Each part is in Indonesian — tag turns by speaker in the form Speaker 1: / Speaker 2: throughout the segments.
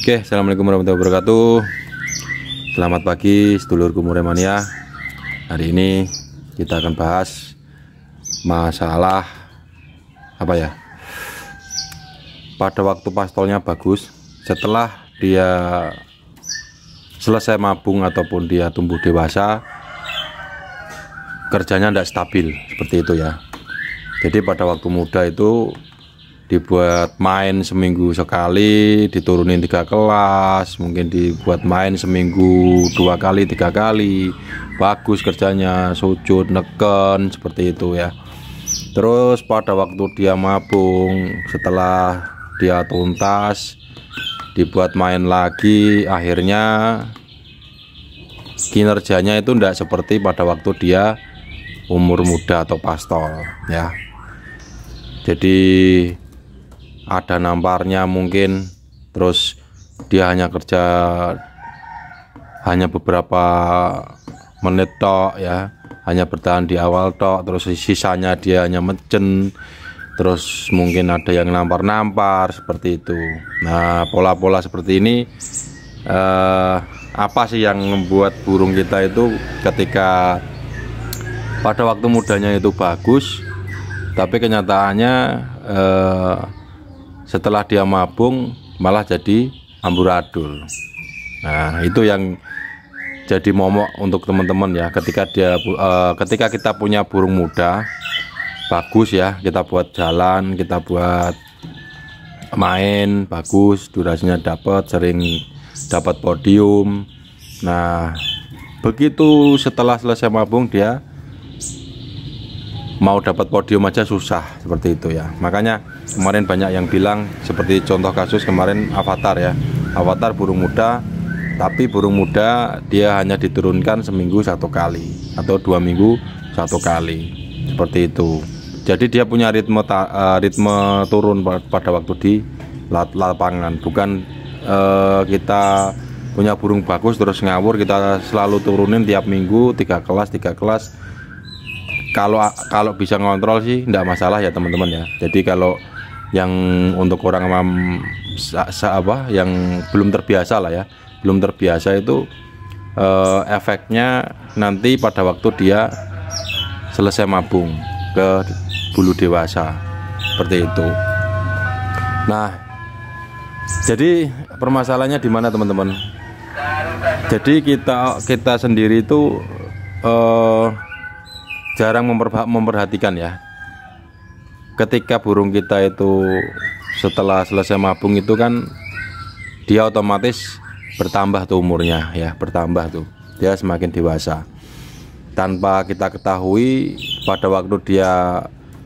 Speaker 1: Oke, assalamualaikum warahmatullahi wabarakatuh. Selamat pagi sedulurku Muremania. Hari ini kita akan bahas masalah apa ya? Pada waktu pastolnya bagus, setelah dia selesai mabung ataupun dia tumbuh dewasa, kerjanya tidak stabil seperti itu ya. Jadi pada waktu muda itu dibuat main seminggu sekali, diturunin 3 kelas, mungkin dibuat main seminggu 2 kali 3 kali, bagus kerjanya, sujud, neken seperti itu ya. Terus pada waktu dia mabung, setelah dia tuntas, dibuat main lagi, akhirnya kinerjanya itu tidak seperti pada waktu dia umur muda atau pastol ya. Jadi ada namparnya mungkin, terus dia hanya kerja hanya beberapa menit tok ya, hanya bertahan di awal tok, terus sisanya dia hanya mecen, terus mungkin ada yang nampar-nampar seperti itu. Nah, pola-pola seperti ini apa sih yang membuat burung kita itu ketika pada waktu mudanya itu bagus, tapi kenyataannya setelah dia mabung malah jadi amburadul. Nah, itu yang jadi momok untuk teman-teman ya. Ketika kita punya burung muda bagus ya, kita buat jalan, kita buat main bagus, durasinya dapat, sering dapat podium. Nah, begitu setelah selesai mabung dia mau dapat podium aja susah seperti itu ya. Makanya kemarin banyak yang bilang, seperti contoh kasus kemarin Avatar ya. Avatar burung muda, tapi burung muda dia hanya diturunkan seminggu 1 kali atau 2 minggu 1 kali seperti itu. Jadi dia punya ritme turun pada waktu di lapangan. Bukan kita punya burung bagus terus ngawur, kita selalu turunin tiap minggu 3 kelas 3 kelas. Kalau bisa ngontrol sih tidak masalah ya teman-teman ya. Jadi kalau yang untuk orang awam yang belum terbiasa lah ya, belum terbiasa itu efeknya nanti pada waktu dia selesai mabung ke bulu dewasa seperti itu. Nah, jadi permasalahannya di mana teman-teman? Jadi kita sendiri itu jarang memperhatikan ya. Ketika burung kita itu setelah selesai mabung itu kan dia otomatis bertambah tuh umurnya ya, bertambah tuh, dia semakin dewasa. Tanpa kita ketahui pada waktu dia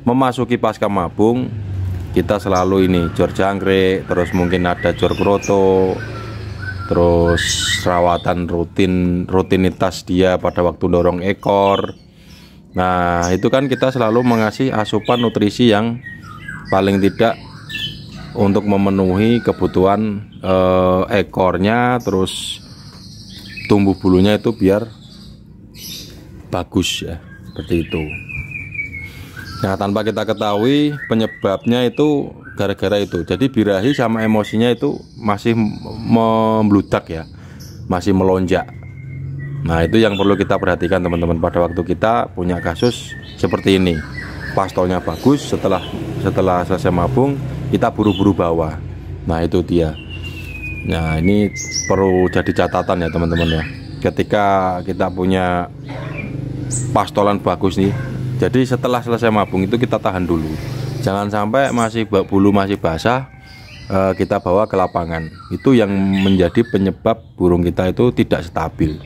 Speaker 1: memasuki pasca mabung, kita selalu ini jor jangkrik, terus mungkin ada jor kroto, terus rawatan rutinitas dia pada waktu dorong ekor. Nah, itu kan kita selalu mengasih asupan nutrisi yang paling tidak untuk memenuhi kebutuhan ekornya, terus tumbuh bulunya itu biar bagus ya, seperti itu. Nah, tanpa kita ketahui penyebabnya itu gara-gara itu. Jadi birahi sama emosinya itu masih membludak ya, masih melonjak. Nah, itu yang perlu kita perhatikan teman-teman pada waktu kita punya kasus seperti ini. Pastolnya bagus, setelah selesai mabung kita buru-buru bawa. Nah, itu dia. Nah, ini perlu jadi catatan ya teman-teman ya. Ketika kita punya pastolan bagus nih, jadi setelah selesai mabung itu kita tahan dulu. Jangan sampai bulu masih basah kita bawa ke lapangan. Itu yang menjadi penyebab burung kita itu tidak stabil.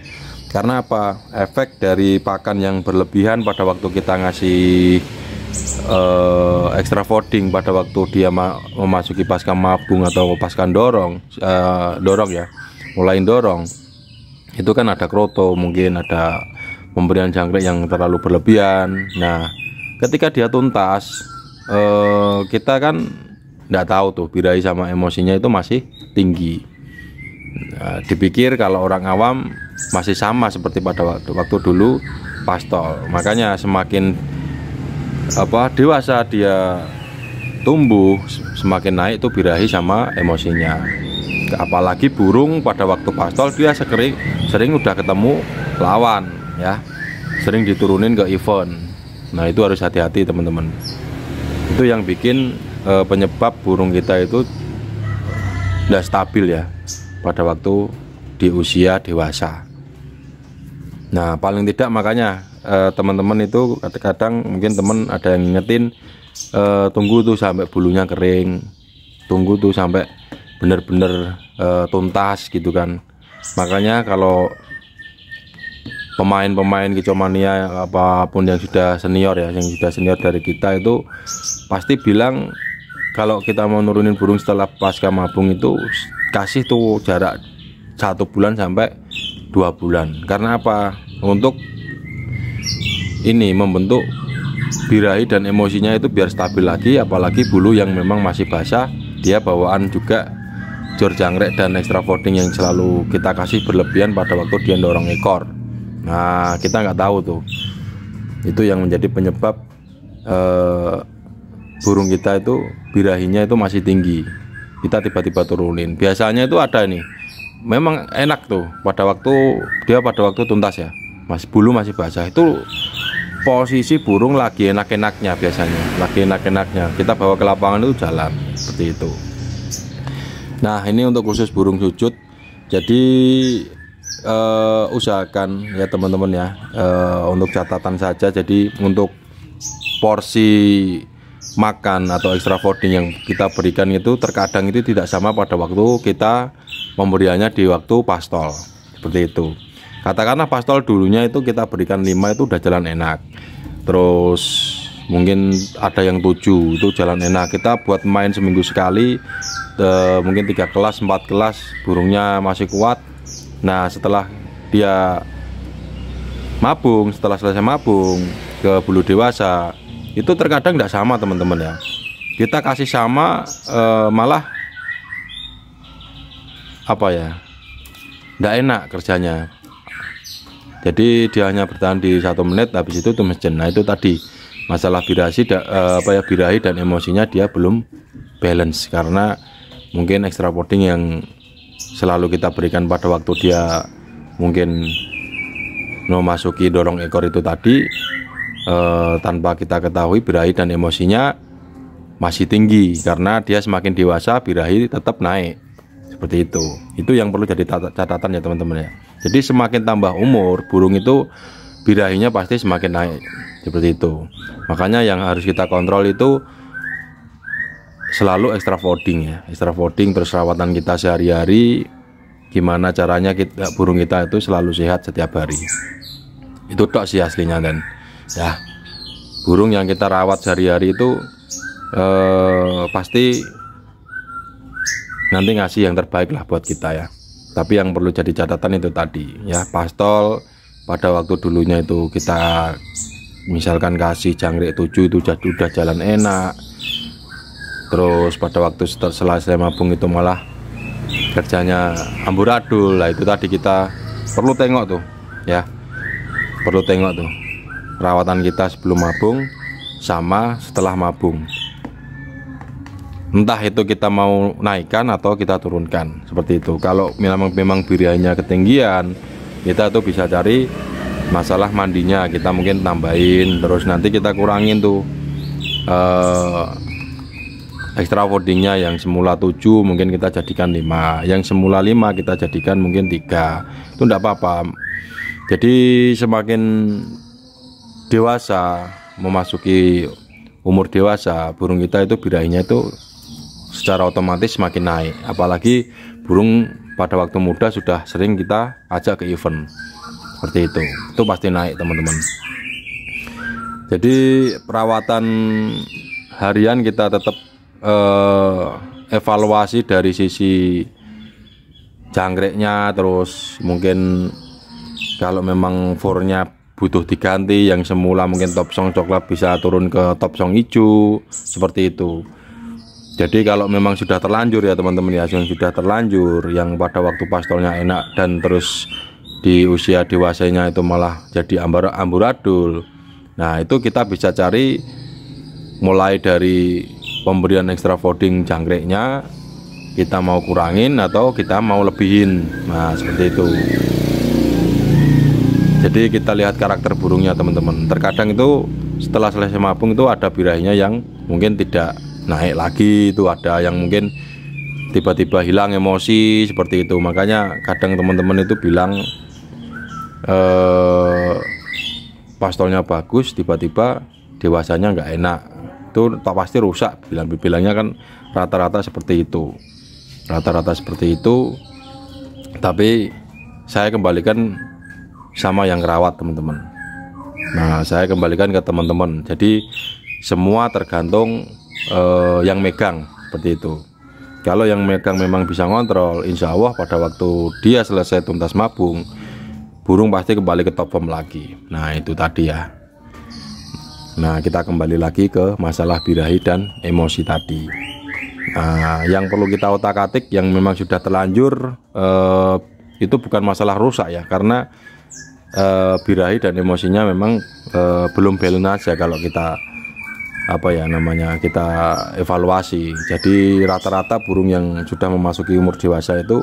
Speaker 1: Karena apa? Efek dari pakan yang berlebihan pada waktu kita ngasih extra fooding pada waktu dia memasuki pasca mabung atau pasca dorong ya, mulai dorong, itu kan ada kroto, mungkin ada pemberian jangkrik yang terlalu berlebihan. Nah, ketika dia tuntas, kita kan tidak tahu tuh birahi sama emosinya itu masih tinggi. Nah, dipikir kalau orang awam masih sama seperti pada waktu dulu pastol. Makanya semakin dewasa dia tumbuh, semakin naik tuh birahi sama emosinya. apalagi burung pada waktu pastol dia sering udah ketemu lawan ya, sering diturunin ke event. Nah itu harus hati-hati teman-teman. Itu yang bikin penyebab burung kita itu tidak stabil ya pada waktu di usia dewasa. Nah paling tidak makanya teman-teman itu kadang-kadang mungkin teman ada yang ngingetin, tunggu tuh sampai bulunya kering, tunggu tuh sampai bener-bener tuntas gitu kan. Makanya kalau pemain-pemain kicomania apapun yang sudah senior ya, yang sudah senior dari kita itu pasti bilang kalau kita mau nurunin burung setelah pasca mabung itu kasih tuh jarak 1 bulan sampai 2 bulan. Karena apa? Untuk ini membentuk birahi dan emosinya itu biar stabil lagi, apalagi bulu yang memang masih basah, dia bawaan juga jor jangkrik dan extra folding yang selalu kita kasih berlebihan pada waktu dia dorong ekor. Nah kita nggak tahu tuh, itu yang menjadi penyebab burung kita itu birahinya itu masih tinggi, kita tiba-tiba turunin. Biasanya itu ada nih, memang enak tuh pada waktu tuntas ya, bulu masih basah, itu posisi burung lagi enak-enaknya, biasanya lagi enak-enaknya kita bawa ke lapangan itu jalan seperti itu. Nah ini untuk khusus burung cucut, jadi usahakan ya teman-teman ya, untuk catatan saja. Jadi untuk porsi makan atau extra folding yang kita berikan itu terkadang itu tidak sama pada waktu kita pemberiannya di waktu pastol, seperti itu. Katakanlah pastol dulunya itu kita berikan 5 itu udah jalan enak, terus mungkin ada yang 7 itu jalan enak, kita buat main seminggu sekali, mungkin 3 kelas 4 kelas burungnya masih kuat. Nah setelah dia mabung, setelah selesai mabung ke bulu dewasa itu terkadang tidak sama teman-teman ya. Kita kasih sama malah apa ya, tidak enak kerjanya. Jadi dia hanya bertahan di 1 menit, habis itu tuh mesin. Nah itu tadi masalah birahi dan emosinya dia belum balance, karena mungkin extra folding yang selalu kita berikan pada waktu dia mungkin memasuki dorong ekor itu tadi, tanpa kita ketahui birahi dan emosinya masih tinggi, karena dia semakin dewasa birahi tetap naik, seperti itu. Itu yang perlu jadi catatan ya teman-teman ya. Jadi semakin tambah umur burung itu birahinya pasti semakin naik, seperti itu. Makanya yang harus kita kontrol itu selalu extra folding ya, extra folding, terus rawatan kita sehari-hari, gimana caranya burung kita itu selalu sehat setiap hari. Itu tok sih aslinya. Dan ya burung yang kita rawat sehari-hari itu pasti nanti ngasih yang terbaik lah buat kita ya. Tapi yang perlu jadi catatan itu tadi ya, pastol pada waktu dulunya itu kita misalkan kasih jangkrik 7 itu udah jalan enak, terus pada waktu selesai mabung itu malah kerjanya amburadul. Lah itu tadi kita perlu tengok tuh ya, perlu tengok tuh perawatan kita sebelum mabung sama setelah mabung. Entah itu kita mau naikkan atau kita turunkan, seperti itu. Kalau memang birahinya ketinggian, kita tuh bisa cari masalah mandinya, kita mungkin tambahin, terus nanti kita kurangin tuh extra foldingnya, yang semula 7 mungkin kita jadikan 5, yang semula 5 kita jadikan mungkin 3, itu enggak apa-apa. Jadi semakin dewasa, memasuki umur dewasa, burung kita itu birahinya itu secara otomatis semakin naik. Apalagi burung pada waktu muda sudah sering kita ajak ke event, seperti itu pasti naik teman-teman. Jadi perawatan harian kita tetap evaluasi dari sisi jangkriknya, terus mungkin kalau memang furnya butuh diganti, yang semula mungkin top song coklat bisa turun ke top song hijau, seperti itu. Jadi kalau memang sudah terlanjur ya teman-teman ya, yang sudah terlanjur, yang pada waktu pastolnya enak dan terus di usia dewasanya itu malah jadi amburadul. Nah itu kita bisa cari mulai dari pemberian extra folding jangkriknya, kita mau kurangin atau kita mau lebihin. Nah seperti itu. Jadi kita lihat karakter burungnya teman-teman. Terkadang itu setelah selesai mabung itu ada birahinya yang mungkin tidak naik lagi, itu ada yang mungkin tiba-tiba hilang emosi seperti itu. Makanya kadang teman-teman itu bilang pastolnya bagus, tiba-tiba dewasanya nggak enak, itu pasti rusak. Bilangnya kan rata-rata seperti itu, tapi saya kembalikan sama yang rawat teman-teman. Nah saya kembalikan ke teman-teman, jadi semua tergantung yang megang seperti itu. Kalau yang megang memang bisa ngontrol, insya Allah pada waktu dia selesai tuntas mabung, burung pasti kembali ke top form lagi. Nah itu tadi ya. Nah kita kembali lagi ke masalah birahi dan emosi tadi. Nah yang perlu kita otak-atik yang memang sudah terlanjur, itu bukan masalah rusak ya, karena birahi dan emosinya memang belum balance aja kalau kita kita evaluasi. Jadi rata-rata burung yang sudah memasuki umur dewasa itu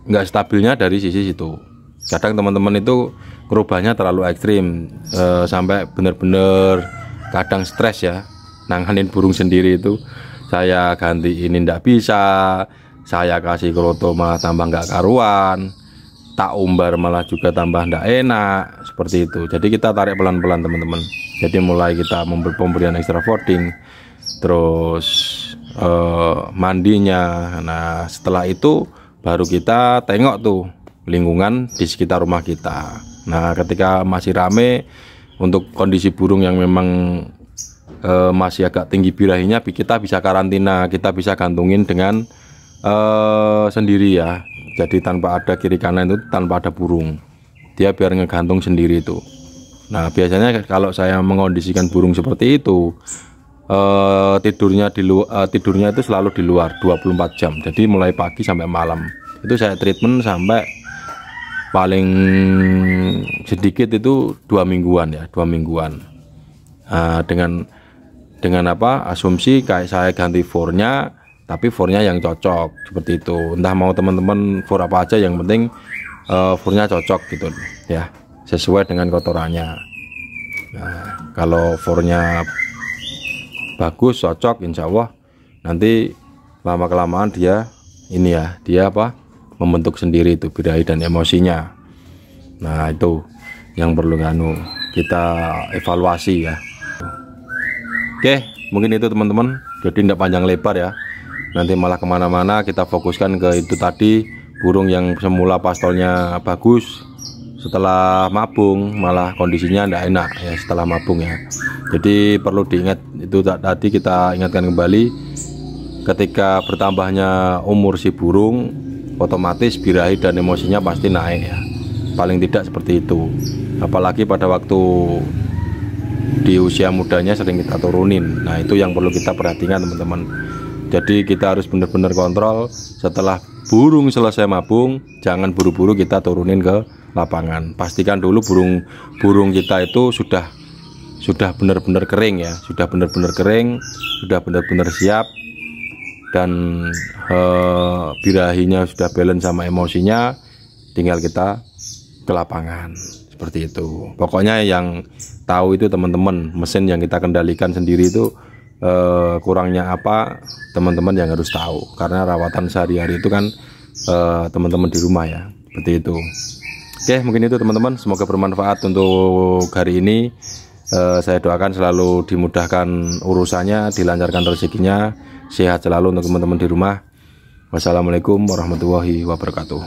Speaker 1: nggak stabilnya dari sisi situ. Kadang teman-teman itu merubahnya terlalu ekstrim, sampai bener-bener kadang stres ya, nanganin burung sendiri itu. Saya ganti ini ndak bisa, saya kasih kroto malah tambah nggak karuan, tak umbar malah juga tambah ndak enak, seperti itu. Jadi kita tarik pelan-pelan teman-teman. Jadi mulai kita memberi pemberian extra fooding, terus mandinya. Nah setelah itu baru kita tengok tuh lingkungan di sekitar rumah kita. Nah ketika masih rame, untuk kondisi burung yang memang masih agak tinggi birahinya, kita bisa karantina, kita bisa gantungin dengan sendiri ya. Jadi tanpa ada kiri kanan, itu tanpa ada burung, dia biar ngegantung sendiri itu. Nah biasanya kalau saya mengondisikan burung seperti itu, tidurnya itu selalu di luar 24 jam. Jadi mulai pagi sampai malam itu saya treatment sampai paling sedikit itu 2 mingguan ya, 2 mingguan. Dengan asumsi kayak saya ganti fornya, tapi fornya yang cocok seperti itu. Entah mau teman-teman for apa aja, yang penting fornya cocok gitu ya, sesuai dengan kotorannya. Nah kalau fornya bagus, cocok, insya Allah nanti lama kelamaan dia membentuk sendiri itu birahi dan emosinya. Nah itu yang perlu kita evaluasi ya. Oke, mungkin itu teman-teman, jadi tidak panjang lebar ya, nanti malah kemana-mana. Kita fokuskan ke itu tadi, burung yang semula pastolnya bagus, setelah mabung malah kondisinya tidak enak ya setelah mabung ya. Jadi perlu diingat itu tadi, kita ingatkan kembali, ketika bertambahnya umur si burung, otomatis birahi dan emosinya pasti naik ya, paling tidak seperti itu. Apalagi pada waktu di usia mudanya sering kita turunin. Nah itu yang perlu kita perhatikan teman-teman. Jadi kita harus benar-benar kontrol. Setelah burung selesai mabung, jangan buru-buru kita turunin ke lapangan. Pastikan dulu burung kita itu sudah benar-benar kering ya, sudah benar-benar kering, sudah benar-benar siap, dan birahinya sudah balance sama emosinya. Tinggal kita ke lapangan seperti itu. Pokoknya yang tahu itu teman-teman, mesin yang kita kendalikan sendiri itu kurangnya apa, teman-teman yang harus tahu, karena rawatan sehari-hari itu kan teman-teman di rumah ya, seperti itu. Oke, mungkin itu teman-teman, semoga bermanfaat untuk hari ini. Saya doakan selalu dimudahkan urusannya, dilancarkan rezekinya, sehat selalu untuk teman-teman di rumah. Wassalamualaikum warahmatullahi wabarakatuh.